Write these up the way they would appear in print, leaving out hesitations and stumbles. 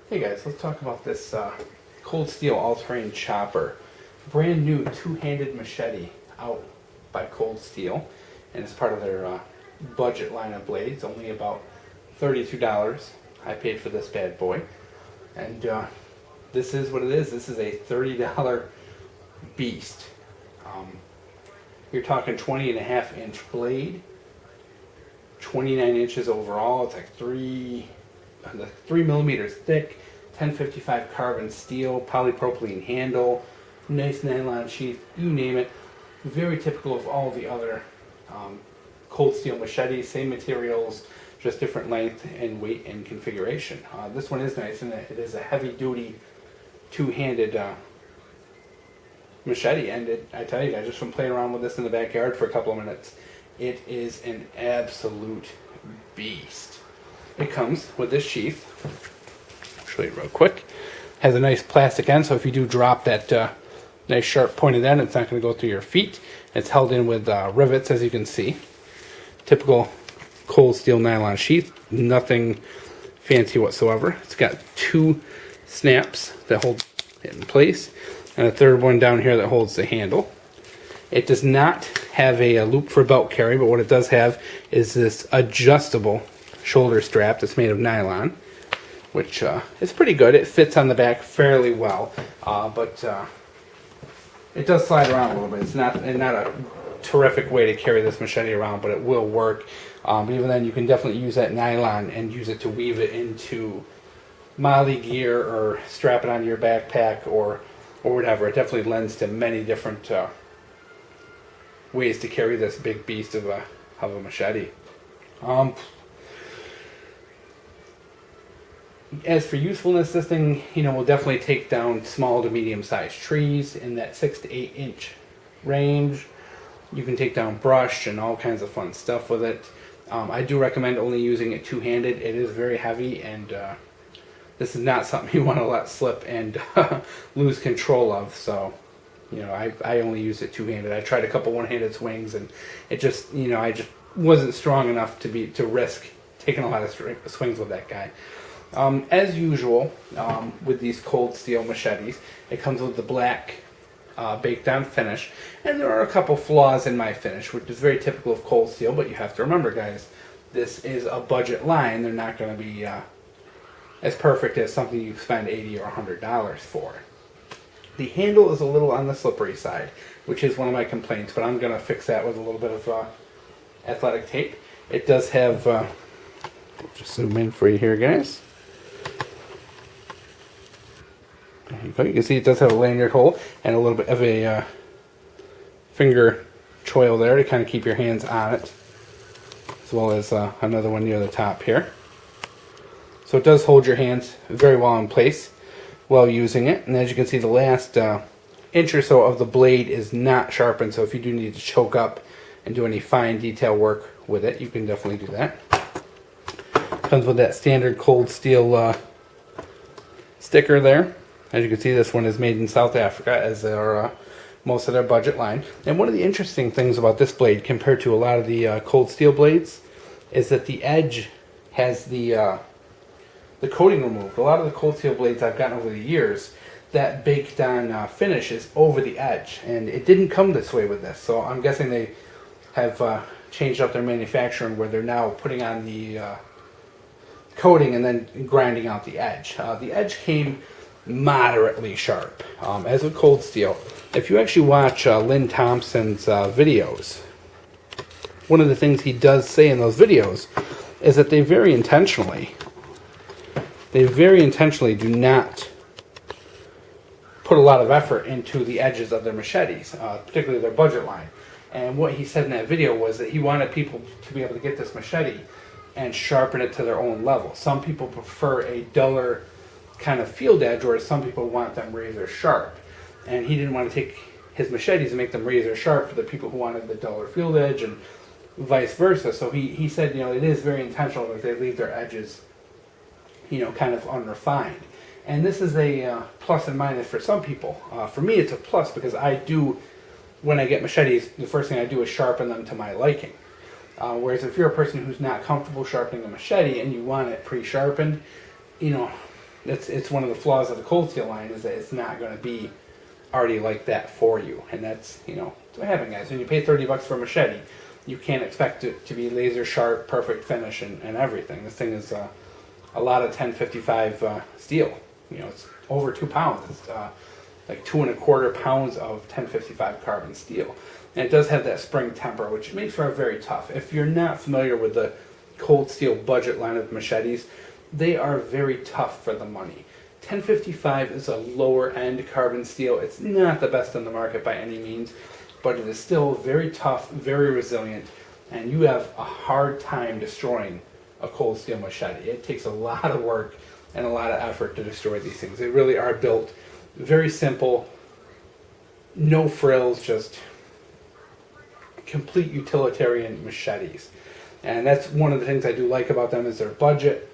Hey guys, let's talk about this cold steel all-terrain chopper. Brand new two-handed machete out by Cold Steel, and it's part of their budget line of blades. Only about $32 I paid for this bad boy. And this is what it is. This is a $30 beast. You're talking 20.5-inch blade, 29 inches overall. It's like 3 millimeters thick, 1055 carbon steel, polypropylene handle, nice nylon sheath, you name it. Very typical of all the other cold steel machetes, same materials, just different length and weight and configuration. This one is nice, and it is a heavy duty two-handed machete, and I tell you guys, just from playing around with this in the backyard for a couple of minutes, it is an absolute beast. It comes with this sheath. I'll show you real quick. Has a nice plastic end, so if you do drop that nice sharp pointed end, it's not going to go through your feet. It's held in with rivets, as you can see. Typical cold steel nylon sheath, nothing fancy whatsoever. It's got 2 snaps that hold it in place, and a third one down here that holds the handle. It does not have a loop for belt carry, but what it does have is this adjustable shoulder strap that's made of nylon, which is pretty good. It fits on the back fairly well, but it does slide around a little bit. It's not a terrific way to carry this machete around, but it will work. But even then, you can definitely use that nylon and use it to weave it into molly gear or strap it onto your backpack or whatever. It definitely lends to many different ways to carry this big beast of a machete. As for usefulness, this thing, will definitely take down small to medium-sized trees in that 6 to 8 inch range. You can take down brush and all kinds of fun stuff with it. I do recommend only using it two-handed. It is very heavy, and this is not something you want to let slip and lose control of. So, I only use it two-handed. I tried a couple one-handed swings, and it just, I just wasn't strong enough to risk taking a lot of swings with that guy. As usual, with these cold steel machetes, it comes with the black baked on finish, and there are a couple flaws in my finish, which is very typical of cold steel, but you have to remember, guys, this is a budget line. They're not going to be as perfect as something you spend $80 or $100 for. The handle is a little on the slippery side, which is one of my complaints, but I'm going to fix that with a little bit of athletic tape. It does have, just zoom in for you here, guys. There you go. You can see it does have a lanyard hole and a little bit of a finger choil there to kind of keep your hands on it, as well as another one near the top here. So it does hold your hands very well in place while using it. And as you can see, the last inch or so of the blade is not sharpened, so if you do need to choke up and do any fine detail work with it, you can definitely do that. Comes with that standard cold steel sticker there. As you can see, this one is made in South Africa, as are most of their budget line. And one of the interesting things about this blade compared to a lot of the cold steel blades is that the edge has the coating removed. A lot of the cold steel blades I've gotten over the years, that baked on finish is over the edge, and it didn't come this way with this. So I'm guessing they have changed up their manufacturing, where they're now putting on the coating and then grinding out the edge. The edge came moderately sharp. As with cold steel, if you actually watch Lynn Thompson's videos, one of the things he does say in those videos is that they very intentionally do not put a lot of effort into the edges of their machetes, particularly their budget line. And what he said in that video was that he wanted people to be able to get this machete and sharpen it to their own level. Some people prefer a duller kind of field edge, whereas some people want them razor sharp. And he didn't want to take his machetes and make them razor sharp for the people who wanted the duller field edge, and vice versa. So he said, it is very intentional that they leave their edges, kind of unrefined. And this is a plus and minus for some people. For me, it's a plus because when I get machetes, the first thing I do is sharpen them to my liking. Whereas if you're a person who's not comfortable sharpening a machete and you want it pre-sharpened, It's one of the flaws of the cold steel line is that it's not going to be already like that for you, and that's what happens, guys. When you pay $30 for a machete, you can't expect it to be laser sharp, perfect finish, and everything. This thing is a lot of 1055 steel. It's over 2 pounds. It's like 2¼ pounds of 1055 carbon steel, and it does have that spring temper, which makes for a very tough. If you're not familiar with the cold steel budget line of machetes, they are very tough for the money. 1055 is a lower end carbon steel. It's not the best in the market by any means, but it is still very tough, very resilient, and you have a hard time destroying a cold steel machete. It takes a lot of work and a lot of effort to destroy these things. They really are built very simple, no frills, just complete utilitarian machetes. And that's one of the things I do like about them is their budget.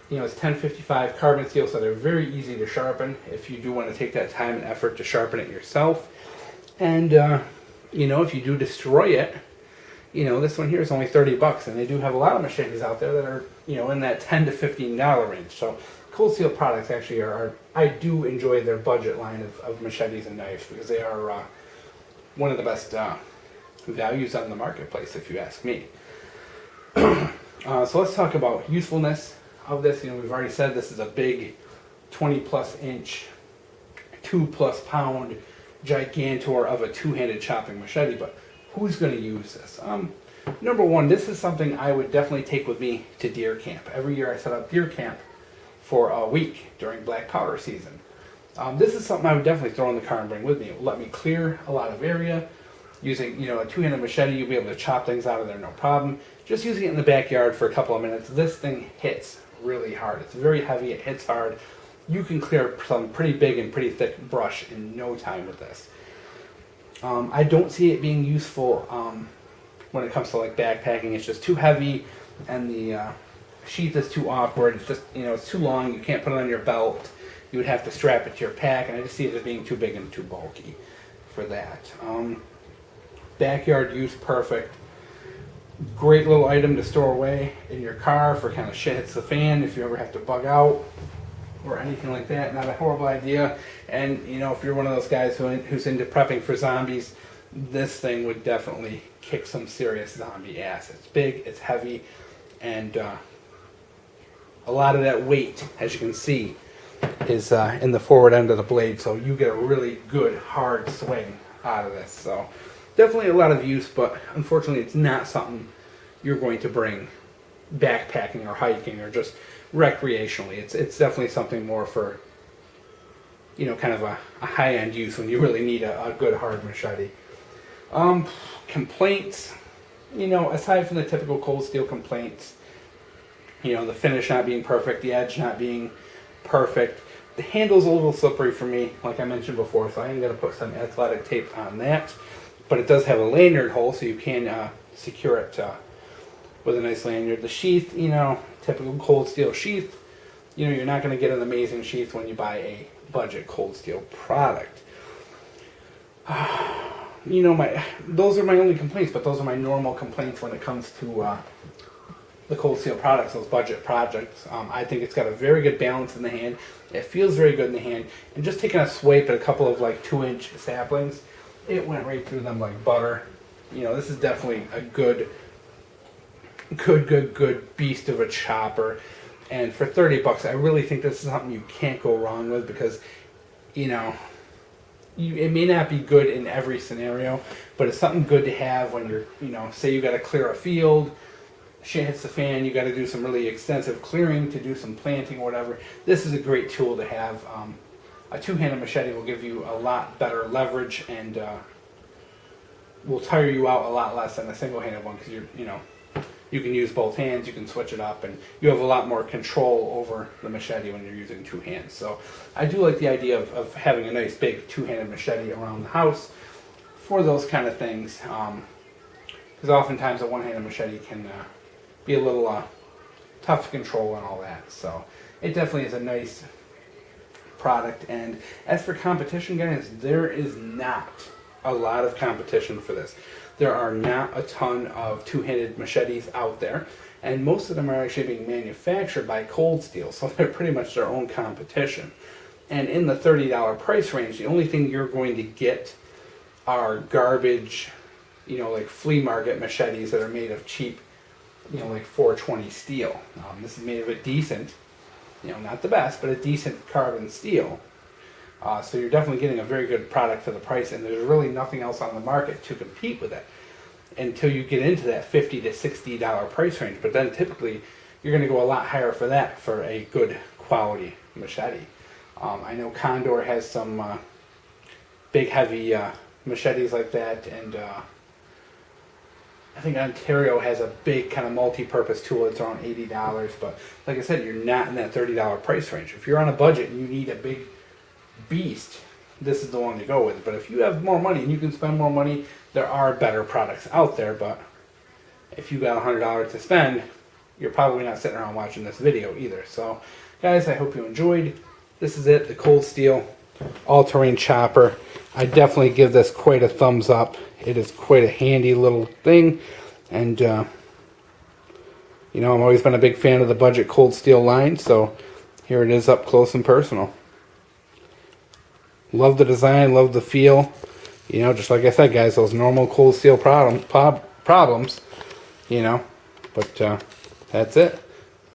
It's 1055 carbon steel, so they're very easy to sharpen if you do want to take that time and effort to sharpen it yourself. And, if you do destroy it, this one here is only $30, and they do have a lot of machetes out there that are, in that $10 to $15 range. So cold steel products actually I do enjoy their budget line of machetes and knives because they are one of the best values on the marketplace, if you ask me. So let's talk about usefulness of this. We've already said this is a big 20+ inch, 2+ pound gigantor of a two-handed chopping machete, but who's going to use this? Number one, this is something I would definitely take with me to deer camp. Every year I set up deer camp for a week during black powder season. This is something I would definitely throw in the car and bring with me. It will let me clear a lot of area. Using a two-handed machete, you'll be able to chop things out of there no problem. Just using it in the backyard for a couple of minutes, this thing hits really hard. It's very heavy, it hits hard. You can clear some pretty big and pretty thick brush in no time with this. I don't see it being useful when it comes to like backpacking. It's just too heavy, and the sheath is too awkward. It's just it's too long. You can't put it on your belt. You would have to strap it to your pack, and I just see it as being too big and too bulky for that. Backyard use, perfect. Great little item to store away in your car for kind of shit hits the fan if you ever have to bug out or anything like that. Not a horrible idea. And if you're one of those guys who's into prepping for zombies, this thing would definitely kick some serious zombie ass. It's big, it's heavy, and a lot of that weight, as you can see, is in the forward end of the blade, so you get a really good hard swing out of this. So definitely a lot of use, but unfortunately it's not something you're going to bring backpacking or hiking or just recreationally. It's definitely something more for kind of a high-end use when you really need a good hard machete. Complaints, aside from the typical cold steel complaints, the finish not being perfect, the edge not being perfect, the handle's a little slippery for me, like I mentioned before, so I am going to put some athletic tape on that. But it does have a lanyard hole, so you can secure it with a nice lanyard. The sheath, typical cold steel sheath, you're not going to get an amazing sheath when you buy a budget cold steel product. Those are my only complaints, but those are my normal complaints when it comes to the cold steel products, those budget projects. I think it's got a very good balance in the hand. It feels very good in the hand. And just taking a swipe at a couple of 2-inch saplings, it went right through them like butter. This is definitely a good beast of a chopper. And for $30, I really think this is something you can't go wrong with because, it may not be good in every scenario, but it's something good to have when you're, say you got to clear a field, shit hits the fan, you got to do some really extensive clearing to do some planting or whatever. This is a great tool to have. A two-handed machete will give you a lot better leverage and will tire you out a lot less than a single-handed one because you can use both hands, you can switch it up, and you have a lot more control over the machete when you're using two hands. So I do like the idea of having a nice big two-handed machete around the house for those kind of things, because oftentimes a one-handed machete can be a little tough to control and all that. So it definitely is a nice product. And as for competition, guys, there is not a lot of competition for this. There are not a ton of two-handed machetes out there. and most of them are actually being manufactured by Cold Steel, so they're pretty much their own competition. And in the $30 price range, the only thing you're going to get are garbage, you know, like flea market machetes that are made of cheap, you know, like 420 steel. This is made of a decent, you know, not the best, but a decent carbon steel. So you're definitely getting a very good product for the price, and there's really nothing else on the market to compete with it until you get into that $50 to $60 price range. But then typically you're going to go a lot higher for that for a good quality machete. I know Condor has some big heavy machetes like that, and I think Ontario has a big kind of multi-purpose tool. It's around $80, but like I said, you're not in that $30 price range. If you're on a budget and you need a big beast, this is the one to go with. But if you have more money and you can spend more money, there are better products out there. But if you got $100 to spend, you're probably not sitting around watching this video either. So guys, I hope you enjoyed. This is it, the Cold Steel all-terrain chopper. I definitely give this quite a thumbs up. It is quite a handy little thing, and you know, I've always been a big fan of the budget Cold Steel line, so here it is up close and personal. Love the design, love the feel. You know, just like I said, guys, those normal Cold Steel problems, you know, but that's it.